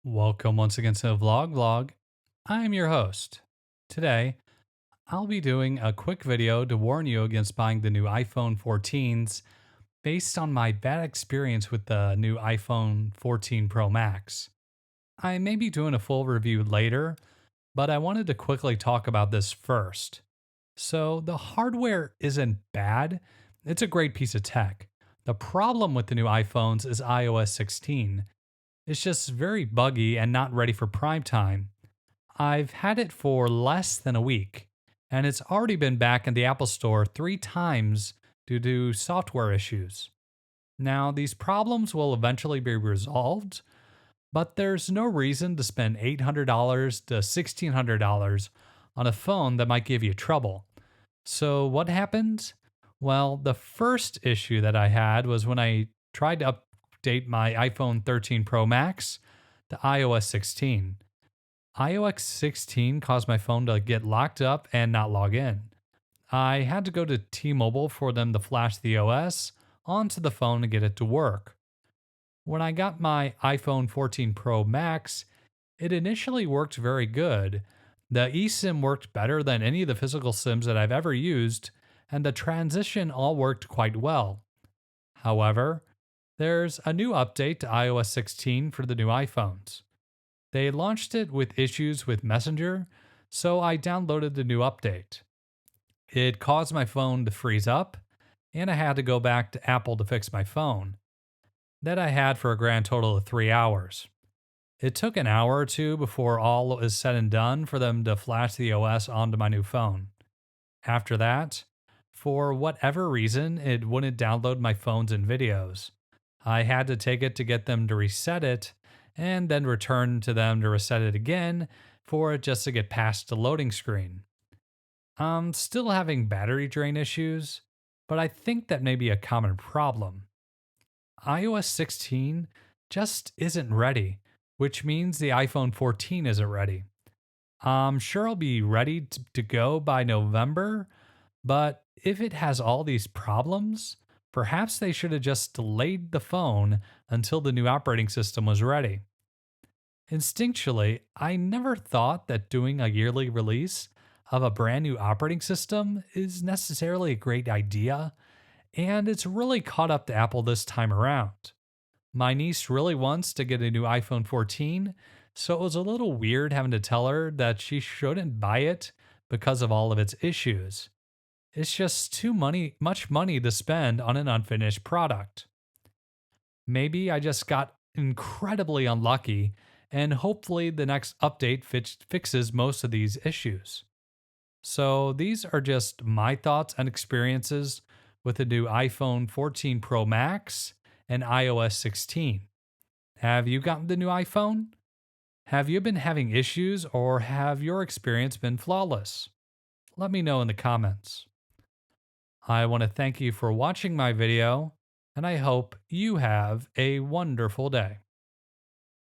Welcome once again to the vlog. I'm your host. Today, I'll be doing a quick video to warn you against buying the new iPhone 14s based on my bad experience with the new iPhone 14 Pro Max. I may be doing a full review later, but I wanted to quickly talk about this first. So, the hardware isn't bad, it's a great piece of tech. The problem with the new iPhones is iOS 16. It's just very buggy and not ready for prime time. I've had it for less than a week, and it's already been back in the Apple Store 3 times due to software issues. Now, these problems will eventually be resolved, but there's no reason to spend $800 to $1,600 on a phone that might give you trouble. So, what happened? Well, the first issue that I had was when I tried to update my iPhone 13 Pro Max to iOS 16. iOS 16 caused my phone to get locked up and not log in. I had to go to T-Mobile for them to flash the OS onto the phone to get it to work. When I got my iPhone 14 Pro Max, it initially worked very good. The eSIM worked better than any of the physical SIMs that I've ever used, and the transition all worked quite well. However, there's a new update to iOS 16 for the new iPhones. They launched it with issues with Messenger, so I downloaded the new update. It caused my phone to freeze up, and I had to go back to Apple to fix my phone. That I had for a grand total of 3 hours. It took an hour or two before all is said and done for them to flash the OS onto my new phone. After that, for whatever reason, it wouldn't download my phones and videos. I had to take it to get them to reset it, and then return to them to reset it again for it just to get past the loading screen. I'm still having battery drain issues, but I think that may be a common problem. iOS 16 just isn't ready, which means the iPhone 14 isn't ready. I'm sure I'll be ready to go by November, but if it has all these problems, perhaps they should have just delayed the phone until the new operating system was ready. Instinctually, I never thought that doing a yearly release of a brand new operating system is necessarily a great idea, and it's really caught up to Apple this time around. My niece really wants to get a new iPhone 14, so it was a little weird having to tell her that she shouldn't buy it because of all of its issues. It's just much money to spend on an unfinished product. Maybe I just got incredibly unlucky, and hopefully the next update fixes most of these issues. So, these are just my thoughts and experiences with the new iPhone 14 Pro Max and iOS 16. Have you gotten the new iPhone? Have you been having issues or have your experience been flawless? Let me know in the comments. I want to thank you for watching my video, and I hope you have a wonderful day.